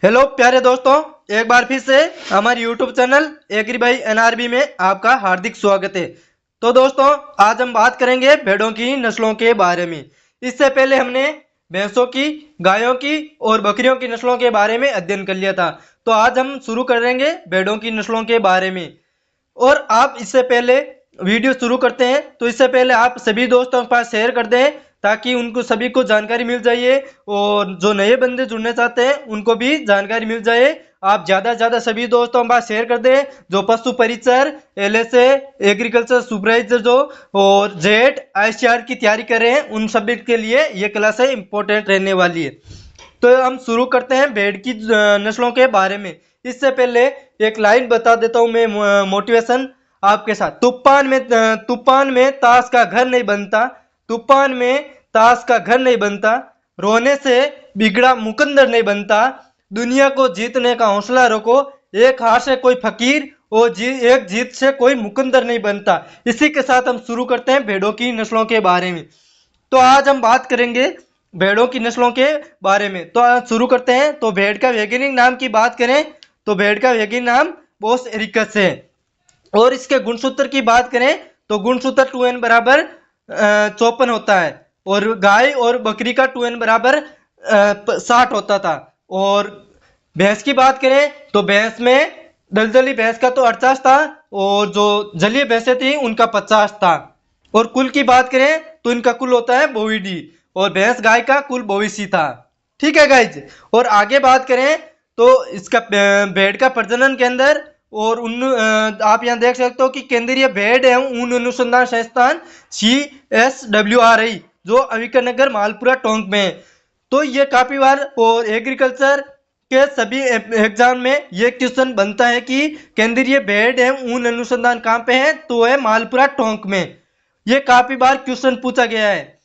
Hello प्यारे दोस्तों, एक बार फिर से हमारे YouTube channel agri by NRB में आपका हार्दिक स्वागत है। तो दोस्तों, आज हम बात करेंगे भेड़ों की नस्लों के बारे में। इससे पहले हमने भैंसों की, गायों की और बकरियों की नस्लों के बारे में अध्ययन कर लिया था। तो आज हम शुरू करेंगे भेड़ों की नस्लों के बारे में। और आप इससे पहले वीडियो शुरू करते हैं तो इससे पहले आप सभी दोस्तों के पास शेयर कर दें ताकि उनको सभी को जानकारी मिल जाए और जो नए बंदे जुड़ने चाहते हैं उनको भी जानकारी मिल जाए। आप ज़्यादा से ज़्यादा सभी दोस्तों के पास शेयर कर दें जो पशु परिचर, एलएसए, एग्रीकल्चर सुपरवाइजर जो और जेट आईसीआर की तैयारी कर रहे हैं उन सभी के लिए ये क्लास है इम्पोर्टेंट रहने वाली है। तो हम शुरू करते हैं भेड़ की नस्लों के बारे में। इससे पहले एक लाइन बता देता हूं मैं मोटिवेशन आपके साथ। तूफान में ताश का घर नहीं बनता, तूफान में ताश का घर नहीं बनता, रोने से बिगड़ा मुकंदर नहीं बनता, दुनिया को जीतने का हौसला रखो, एक हार से कोई फकीर और एक जीत से कोई मुकंदर नहीं बनता। इसी के साथ हम शुरू करते हैं भेड़ों की नस्लों के बारे में। तो आज हम बात करेंगे भेड़ों की नस्लों के बारे में। तो आज शुरू करते हैं। तो भेड़ का वैज्ञानिक नाम की बात करें तो भेड़ का वैज्ञानिक नाम बोस एरिकस है। और इसके गुणसूत्र की बात करें तो गुणसूत्र 2n बराबर 54 होता है और गाय और बकरी का 2n बराबर 60 होता था। और भैंस की बात करें तो भैंस में दलदली भैंस का तो 48 था और जो जलीय भैंसें थी उनका 50 था। और कुल की बात करें तो इनका कुल होता है बोविडी और भैंस गाय का कुल बोविसी था। ठीक है गाइज। और आगे बात करें तो इसका भेड़ का प्रजनन के अंदर और आप यहाँ देख सकते हो कि केंद्रीय भेड़ एवं ऊन अनुसंधान संस्थान CSWRI जो अविकनगर मालपुरा टोंक में है। तो ये काफी बार और एग्रीकल्चर के सभी एग्जाम में ये क्वेश्चन बनता है कि केंद्रीय भेड़ एवं ऊन अनुसंधान कहाँ पे है, तो है मालपुरा टोंक में। ये काफी बार क्वेश्चन पूछा गया है।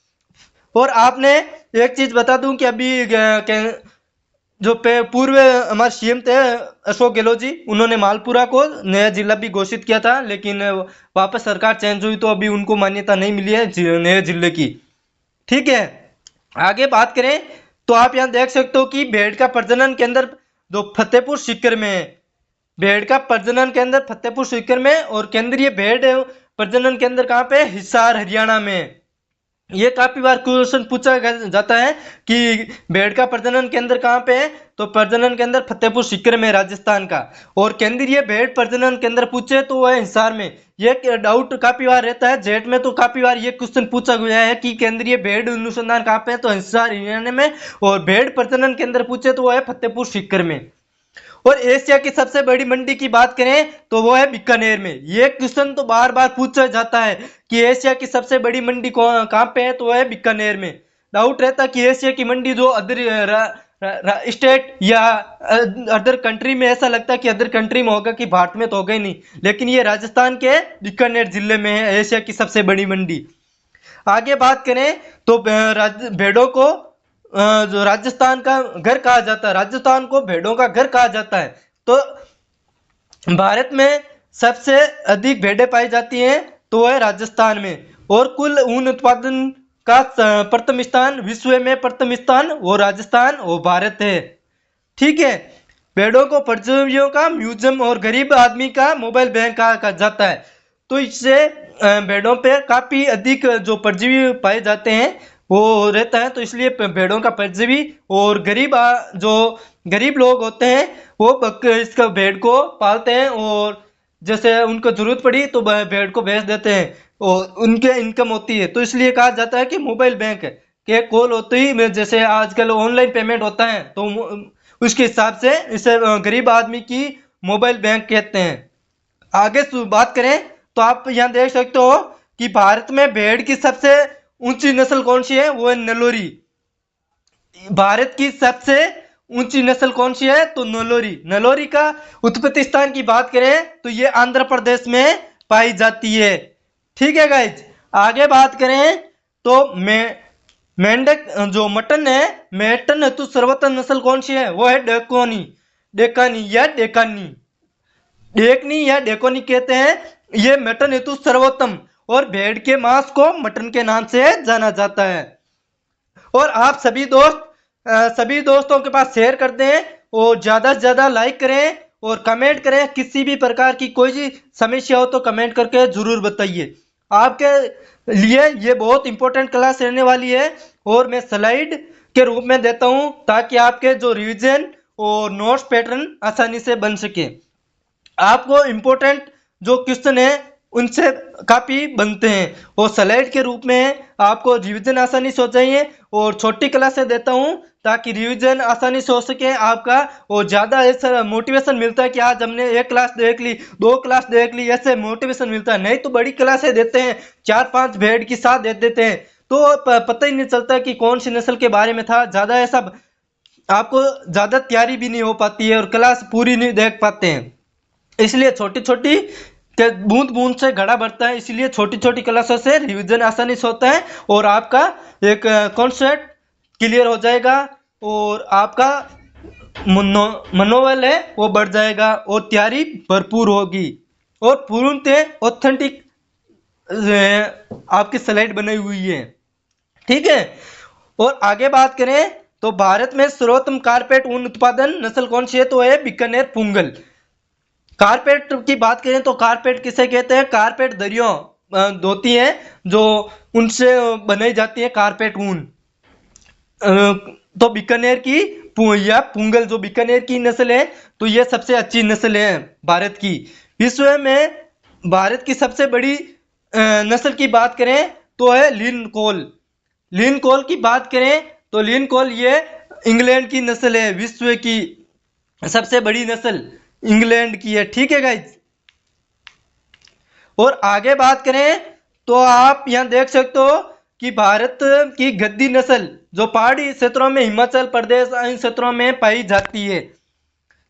और आपने एक चीज बता दूं कि अभी जो पूर्व हमारे सीएम थे अशोक गहलोत जी, उन्होंने मालपुरा को नया जिला भी घोषित किया था, लेकिन वापस सरकार चेंज हुई तो अभी उनको मान्यता नहीं मिली है नए जिले की। ठीक है। आगे बात करें तो आप यहाँ देख सकते हो कि भेड़ का प्रजनन के अंदर जो फतेहपुर सीकर में है, भेड़ का प्रजनन के अंदर फतेहपुर सीकर में, और केंद्रीय भेड़ प्रजनन के अंदर कहाँ पे, हिसार हरियाणा में। ये काफी बार क्वेश्चन पूछा जाता है कि भेड़ का प्रजनन केंद्र कहाँ पे है, तो प्रजनन केंद्र फतेहपुर सीकर में राजस्थान का। और केंद्रीय भेड़ प्रजनन केंद्र पूछे तो वह हिसार में। ये डाउट काफी बार रहता है, जेट में तो काफी बार ये क्वेश्चन पूछा गया है कि केंद्रीय भेड़ अनुसंधान कहाँ पे है, तो हिसार हरियाणा में। और भेड़ प्रजनन केंद्र पूछे तो वह है फतेहपुर सीकर में। और एशिया की सबसे बड़ी मंडी की बात करें तो वो है बीकानेर में। ये क्वेश्चन तो बार बार पूछा जाता है कि एशिया की सबसे बड़ी मंडी कहाँ पे है, तो वो है बीकानेर में। डाउट रहता है कि एशिया की मंडी जो अदर स्टेट या अदर कंट्री में, ऐसा लगता है कि अदर कंट्री में होगा कि भारत में तो होगा ही नहीं, लेकिन ये राजस्थान के बीकानेर जिले में है एशिया की सबसे बड़ी मंडी। आगे बात करें तो भेड़ों को जो राजस्थान का घर कहा जाता है, राजस्थान को भेड़ों का घर कहा जाता है। तो भारत में सबसे अधिक भेड़ें पाई जाती हैं तो वह है राजस्थान में। और कुल ऊन उत्पादन का प्रथम स्थान, विश्व में प्रथम स्थान वो राजस्थान वो भारत है। ठीक है। भेड़ों को परजीवियों का म्यूजियम और गरीब आदमी का मोबाइल बैंक कहा जाता है। तो इससे भेड़ों पे काफी अधिक जो परजीवी पाए जाते हैं वो रहता है, तो इसलिए भेड़ों का परजीवी और जो गरीब लोग होते हैं वो इसका भेड़ को पालते हैं और जैसे उनको जरूरत पड़ी तो भेड़ को बेच देते हैं और उनके इनकम होती है। तो इसलिए कहा जाता है कि मोबाइल बैंक के कॉल होते ही, जैसे आजकल ऑनलाइन पेमेंट होता है तो उसके हिसाब से इसे गरीब आदमी की मोबाइल बैंक कहते हैं। आगे बात करें तो आप यहाँ देख सकते हो कि भारत में भेड़ की सबसे ऊंची नस्ल कौन सी है, वो है नेलोरी। भारत की सबसे ऊंची नस्ल कौन सी है, तो नेलोरी। नेलोरी का उत्पत्ति स्थान की बात करें तो ये आंध्र प्रदेश में पाई जाती है। ठीक है गाइज। आगे बात करें तो मेंढक जो मटन है, मटन हेतु सर्वोत्तम नस्ल कौन सी है, वो है डेकोनी, डेकानी या डेकानी, डेकनी या डेकोनी कहते हैं। ये मटन हेतु सर्वोत्तम और भेड़ के मांस को मटन के नाम से जाना जाता है। और आप सभी दोस्तों के पास शेयर करते हैं और ज़्यादा से ज़्यादा लाइक करें और कमेंट करें। किसी भी प्रकार की कोई भी समस्या हो तो कमेंट करके ज़रूर बताइए। आपके लिए ये बहुत इंपॉर्टेंट क्लास रहने वाली है और मैं स्लाइड के रूप में देता हूं ताकि आपके जो रिवीजन और नोट्स पैटर्न आसानी से बन सके। आपको इम्पोर्टेंट जो क्वेश्चन है उनसे काफी बनते हैं और स्लाइड के रूप में आपको रिवीजन आसानी से हो जाइए और छोटी क्लासें देता हूं ताकि रिवीजन आसानी से हो सके आपका और ज्यादा ऐसा मोटिवेशन मिलता है कि आज हमने एक क्लास देख ली, दो क्लास देख ली, ऐसे मोटिवेशन मिलता है। नहीं तो बड़ी क्लासें देते हैं, 4-5 भेड़ की साथ दे देते हैं तो पता ही नहीं चलता कि कौन सी नस्ल के बारे में था। ज्यादा ऐसा आपको ज्यादा तैयारी भी नहीं हो पाती है और क्लास पूरी नहीं देख पाते हैं। इसलिए छोटी छोटी बूंद बूंद से घड़ा भरता है, इसलिए छोटी छोटी क्लासों से रिवीजन आसानी से होता है और आपका एक कॉन्सेप्ट क्लियर हो जाएगा और आपका मनोबल है वो बढ़ जाएगा और तैयारी भरपूर होगी और पूर्णतः ऑथेंटिक आपकी स्लाइड बनाई हुई है। ठीक है, और आगे बात करें तो भारत में सर्वोत्तम कारपेट ऊन उत्पादन नस्ल कौन सी है तो है बीकानेर पुंगल। कारपेट की बात करें तो कारपेट किसे कहते हैं? कारपेट दरियों धोती है जो उनसे बनाई जाती है कारपेट ऊन। तो बीकानेर की या पुंगल जो बीकानेर की नस्ल है तो ये सबसे अच्छी नस्ल है भारत की। विश्व में भारत की सबसे बड़ी नस्ल की बात करें तो है लिनकोल। लिनकोल की बात करें तो लिनकोल ये इंग्लैंड की नस्ल है, विश्व की सबसे बड़ी नस्ल इंग्लैंड की है। ठीक है गाइज, और आगे बात करें तो आप यहां देख सकते हो कि भारत की गद्दी नस्ल जो पहाड़ी क्षेत्रों में हिमाचल प्रदेश इन क्षेत्रों में पाई जाती है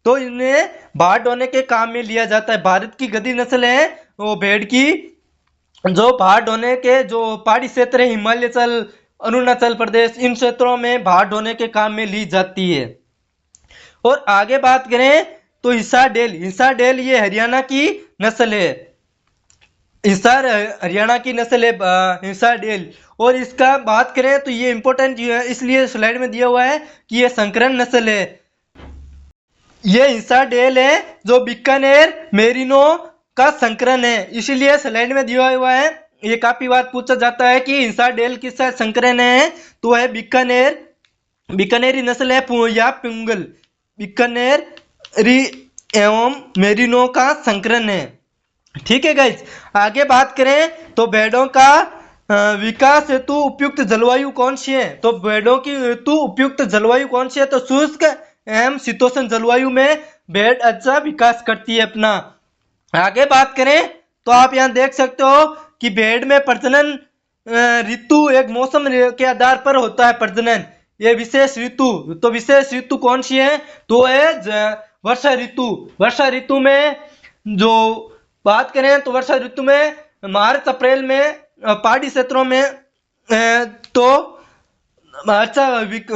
तो इन्हें भार ढोने के काम में लिया जाता है। भारत की गद्दी नस्ल है वो भेड़ की जो भार ढोने के जो पहाड़ी क्षेत्र है हिमाचल अरुणाचल प्रदेश इन क्षेत्रों में भार ढोने के काम में ली जाती है। और आगे बात करें तो हिसार डेल ये हरियाणा की नस्ल है। हिसार हरियाणा की नस्ल है हिसार डेल। और इसका बात करें तो ये इंपॉर्टेंट इसलिए स्लाइड में दिया हुआ है कि ये संकरण नस्ल है। ये हिसार डेल है जो बीकानेर मेरिनो का संकरण है, इसीलिए स्लाइड में दिया हुआ है। ये काफी बार पूछा जाता है कि हिसार डेल किसका संकरण है तो है बीकानेरी नस्ल है या पुंगल। बीकानेरी एवं मेरिनो का संकरण है। ठीक है गाइज, आगे बात करें तो भेड़ों का विकास हेतु उपयुक्त जलवायु कौन सी है तो भेड़ों की हेतु उपयुक्त जलवायु कौन सी है तो शुष्क एवं शीतोष्ण जलवायु में भेड़ अच्छा विकास करती है अपना। आगे बात करें तो आप यहाँ देख सकते हो कि भेड़ में प्रजनन ऋतु एक मौसम के आधार पर होता है प्रजनन। ये विशेष ऋतु तो विशेष ऋतु कौन सी है तो है वर्षा ऋतु। वर्षा ऋतु में जो बात करें तो वर्षा ऋतु में मार्च अप्रैल में पहाड़ी क्षेत्रों में तो अच्छा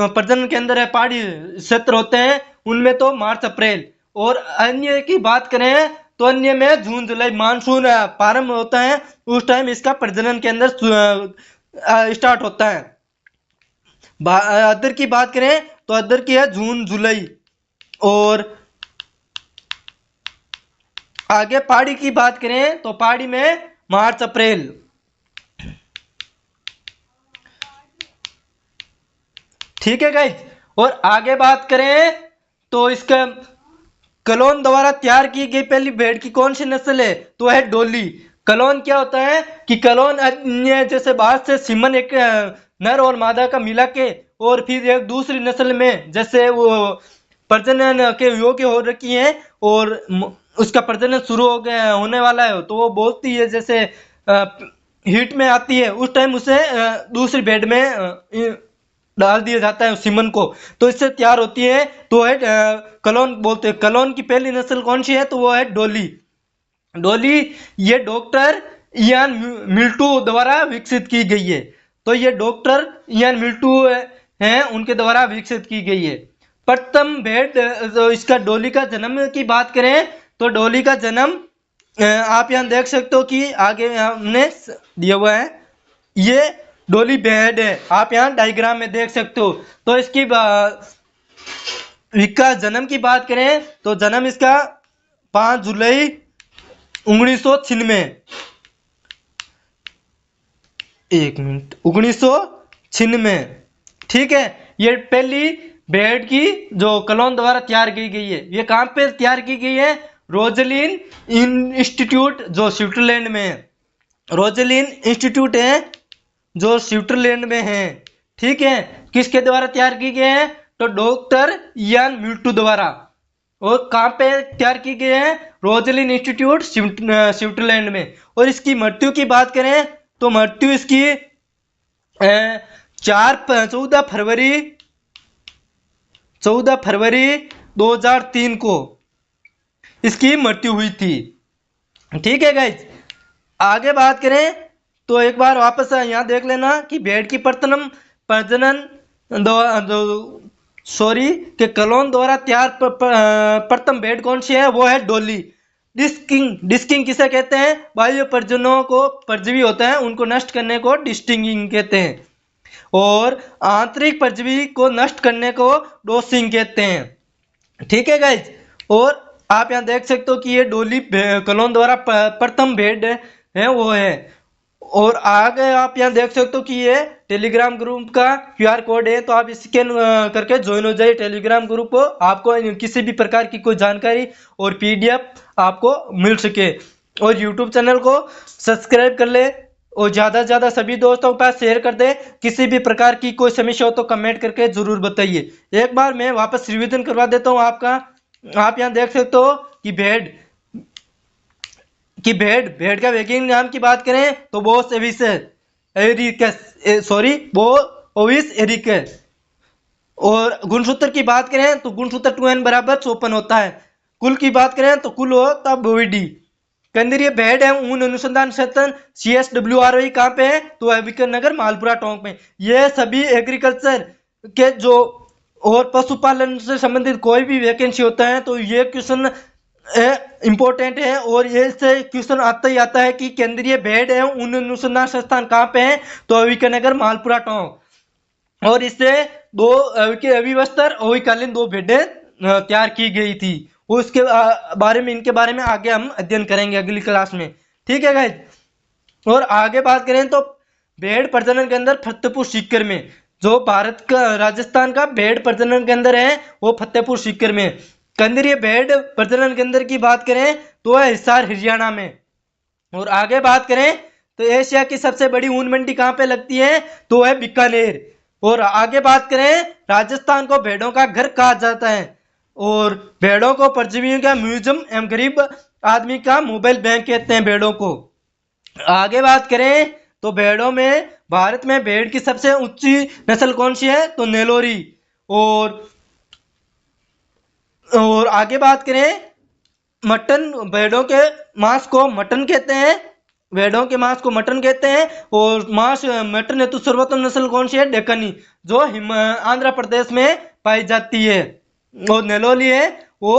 प्रजनन के अंदर है पहाड़ी क्षेत्र होते हैं उनमें तो मार्च अप्रैल। और अन्य की बात करें तो अन्य में जून जुलाई मानसून प्रारंभ होता है उस टाइम इसका प्रजनन के अंदर स्टार्ट होता है। अदर की बात करें तो अदर की है जून जुलाई। और आगे पहाड़ी की बात करें तो पहाड़ी में मार्च अप्रैल। ठीक है गाइस, और आगे बात करें तो इसका कलोन द्वारा तैयार की गई पहली भेड़ की कौन सी नस्ल है तो है डोली। कलोन क्या होता है कि कलोन अन्य जैसे बाहर से सीमन एक नर और मादा का मिला के और फिर एक दूसरी नस्ल में जैसे वो प्रजनन के योग्य हो रखी है और उसका प्रजनन शुरू हो गया होने वाला है तो वो बोलती है जैसे हीट में आती है उस टाइम उसे दूसरी भेड़ में डाल दिया जाता है सीमन को तो इससे तैयार होती है तो है कलोन बोलते हैं। कलोन की पहली नस्ल कौन सी है तो वो है डोली। डोली ये डॉक्टर इयान मिल्टू द्वारा विकसित की गई है। तो ये डॉक्टर इयान मिल्टू हैं उनके द्वारा विकसित की गई है। प्रथम भेड़ तो इसका डोली का जन्म की बात करें तो डोली का जन्म आप यहाँ देख सकते हो कि आगे हमने दिया हुआ है ये डोली भेड़ है, आप यहाँ डायग्राम में देख सकते हो। तो इसकी इसका जन्म की बात करें तो जन्म इसका 5 जुलाई 1996, 1996, ठीक है। ये पहली भेड़ की जो कलोन द्वारा तैयार की गई है, ये कहाँ पे तैयार की गई है? रोजलिन इंस्टीट्यूट जो स्विट्जरलैंड में है। रोजलिन इंस्टीट्यूट है जो स्विट्जरलैंड में है, ठीक है। किसके द्वारा तैयार की गई है? तो डॉक्टर इयान मिल्टू द्वारा। और कहाँ पे तैयार की गई है? रोजलिन इंस्टीट्यूट स्विट्जरलैंड में। और इसकी मृत्यु की बात करें तो मृत्यु इसकी 14 फरवरी 2003 को इसकी मृत्यु हुई थी, ठीक है गाइज। आगे बात करें तो एक बार वापस यहाँ देख लेना कि भेड़ की प्रजनन के कलोन द्वारा तैयार प्रथम भेड़ कौन सी है? वो है डोली। डिस्किंग किसे कहते हैं? बाह्य प्रजननों को परजीवी होते हैं उनको नष्ट करने को डिस्टिंगिंग कहते हैं, और आंतरिक परजीवी को नष्ट करने को डोसिंग कहते हैं, ठीक है गाइज। और आप यहाँ देख सकते हो कि ये डोली कलोन द्वारा प्रथम भेड़ है वो है। और आगे आप यहाँ देख सकते हो कि ये टेलीग्राम ग्रुप का QR कोड है, तो आप स्कैन करके ज्वाइन हो जाइए टेलीग्राम ग्रुप को। आपको किसी भी प्रकार की कोई जानकारी और PDF आपको मिल सके। और YouTube चैनल को सब्सक्राइब कर ले और ज़्यादा से ज़्यादा सभी दोस्तों के पास शेयर कर दे। किसी भी प्रकार की कोई समस्या हो तो कमेंट करके ज़रूर बताइए। एक बार मैं वापस रिवीजन करवा देता हूँ आपका। आप यहाँ देख सकते हो कि भेड़ का वैज्ञानिक नाम की बात करें तो बोस ओविस एरिकस। और गुणसूत्र की बात करें तो गुणसूत्र 2n बराबर 54 होता है। कुल की बात करें तो कुल होता बोविडी। केंद्रीय भेड़ है ऊन अनुसंधान संस्थान CSWRI कहाँ पे है? तो अम्बेडकर नगर मालपुरा टोंक में। ये सभी एग्रीकल्चर के जो और पशुपालन से संबंधित कोई भी वैकेंसी होता है तो ये क्वेश्चन इम्पोर्टेंट है। और ये से क्वेश्चन आता ही आता है कि केंद्रीय भेड़ है ऊन अनुसंधान संस्थान कहाँ पे है? तो अम्बेडकर नगर मालपुरा टोंक। और इससे दो अविवस्त्र अविकालीन 2 भेड़ें तैयार की गई थी। उसके बारे में इनके बारे में आगे हम अध्ययन करेंगे अगली क्लास में, ठीक है गाइज। और आगे बात करें तो भेड़ प्रजनन के अंदर फतेहपुर सीकर में, जो भारत का राजस्थान का भेड़ प्रजनन के अंदर है वो फतेहपुर सीकर में। केंद्रीय भेड़ प्रजनन के अंदर की बात करें तो है हिसार हरियाणा में। और आगे बात करें तो एशिया की सबसे बड़ी ऊन मंडी कहाँ पे लगती है? तो है बीकानेर। और आगे बात करें राजस्थान को भेड़ों का घर कहा जाता है, और भेड़ों को परजीवियों का म्यूजियम एवं गरीब आदमी का मोबाइल बैंक कहते हैं भेड़ों को। आगे बात करें तो भेड़ों में भारत में भेड़ की सबसे ऊंची नस्ल कौन सी है? तो नेलोरी। और आगे बात करें मटन, भेड़ों के मांस को मटन कहते हैं, भेड़ों के मांस को मटन कहते हैं। और मांस मटन हेतु सर्वोत्तम नस्ल कौन सी है? डेक्कनी, जो आंध्र प्रदेश में पाई जाती है। और नेलोली है वो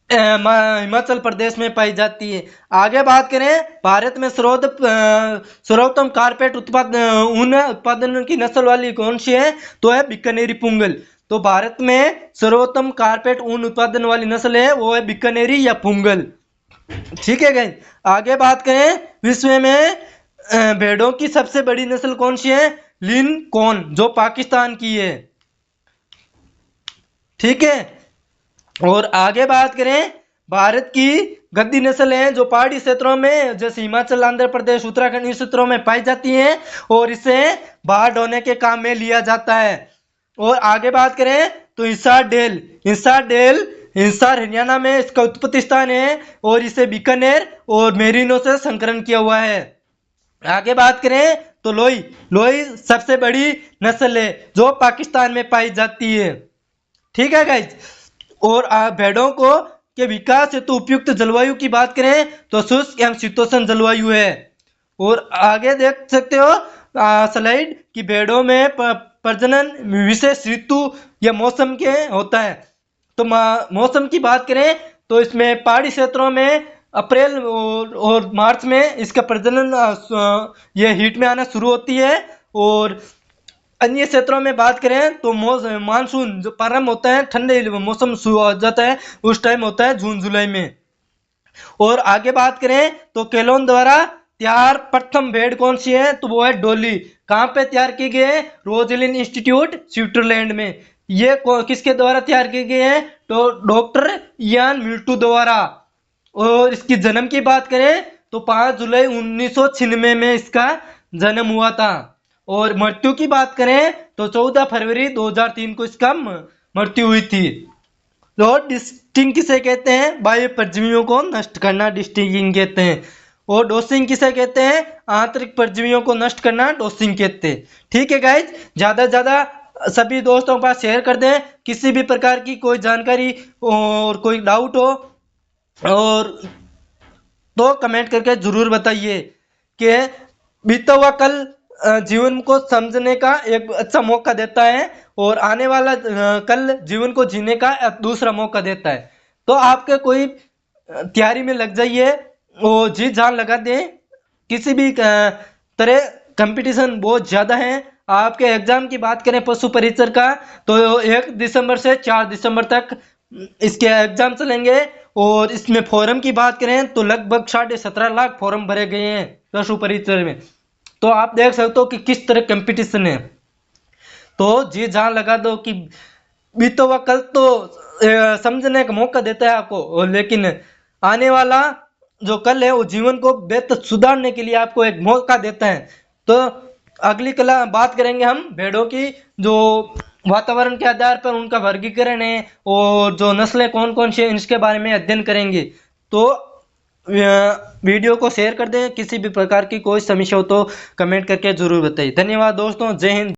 हिमाचल प्रदेश में पाई जाती है। आगे बात करें भारत में सर्वोत्तम कारपेट ऊन उत्पादन की नस्ल वाली कौन सी है? तो है बीकानेरी पुंगल। तो भारत में सर्वोत्तम कारपेट ऊन उत्पादन वाली नस्ल है वो है बीकानेरी या पुंगल, ठीक है गाइस। आगे बात करें विश्व में भेड़ों की सबसे बड़ी नस्ल कौन सी है? लिनकॉन, जो पाकिस्तान की है, ठीक है। और आगे बात करें भारत की गद्दी नस्ल है जो पहाड़ी क्षेत्रों में जैसे हिमाचल, आंध्र प्रदेश, उत्तराखंड इन क्षेत्रों में पाई जाती है और इसे बाढ़ ढोने के काम में लिया जाता है। और आगे बात करें तो हिसार हरियाणा में इसका उत्पत्ति स्थान है और इसे बीकानेर और मेरिनो से संकरण किया हुआ है। आगे बात करें तो लोई सबसे बड़ी नस्ल है जो पाकिस्तान में पाई जाती है, ठीक है गाइज। और भेड़ों को के विकास हेतु उपयुक्त जलवायु की बात करें तो शुष्क एवं शीतोष्ण जलवायु है। और आगे देख सकते हो स्लाइड कि भेड़ों में प्रजनन विशेष ऋतु या मौसम के होता है। तो मौसम की बात करें तो इसमें पहाड़ी क्षेत्रों में अप्रैल और मार्च में इसका प्रजनन ये हीट में आना शुरू होती है। और अन्य क्षेत्रों में बात करें तो मानसून जो प्रारंभ होता है, ठंडे मौसम शुरू हो जाता है, उस टाइम होता है जून जुलाई में। और आगे बात करें तो केलोन द्वारा तैयार प्रथम भेड़ कौन सी है, तो वो है डोली। कहाँ पे तैयार की गई है, रोजलिन इंस्टीट्यूट स्विट्जरलैंड में। ये किसके द्वारा तैयार की गई है, तो डॉक्टर इयान मिल्टू द्वारा। और इसकी जन्म की बात करें तो 5 जुलाई 1996 में इसका जन्म हुआ था। और मृत्यु की बात करें तो 14 फरवरी 2003 को इसका मृत्यु हुई थी। और डिस्टिंग किसे कहते हैं, बाह्य परजीवियों को नष्ट करना डिस्टिंगिंग कहते हैं। और डोसिंग किसे कहते हैं, आंतरिक परजीवियों को नष्ट करना डोसिंग कहते हैं। ठीक है गाइज, ज्यादा से ज्यादा सभी दोस्तों के पास शेयर कर दें। किसी भी प्रकार की कोई जानकारी और कोई डाउट हो और तो कमेंट करके जरूर बताइए कि बीता हुआ कल जीवन को समझने का एक अच्छा मौका देता है और आने वाला कल जीवन को जीने का दूसरा मौका देता है। तो आपके कोई तैयारी में लग जाइए और जी जान लगा दें। किसी भी तरह कंपटीशन बहुत ज़्यादा है। आपके एग्जाम की बात करें पशु परिचर का तो 1 दिसंबर से 4 दिसंबर तक इसके एग्जाम चलेंगे। और इसमें फॉर्म की बात करें तो लगभग 17.5 लाख फॉर्म भरे गए हैं पशु परिचर में। तो आप देख सकते हो कि किस तरह कंपटीशन है। तो जी जान लगा दो कि बीता हुआ कल तो समझने का मौका देता है आपको, लेकिन आने वाला जो कल है वो जीवन को बेहतर सुधारने के लिए आपको एक मौका देता है। तो अगली कला बात करेंगे हम भेड़ों की, जो वातावरण के आधार पर उनका वर्गीकरण है और जो नस्लें कौन कौन सी हैं इसके बारे में अध्ययन करेंगे। तो वीडियो को शेयर कर दें। किसी भी प्रकार की कोई समस्या हो तो कमेंट करके जरूर बताइए। धन्यवाद दोस्तों, जय हिंद।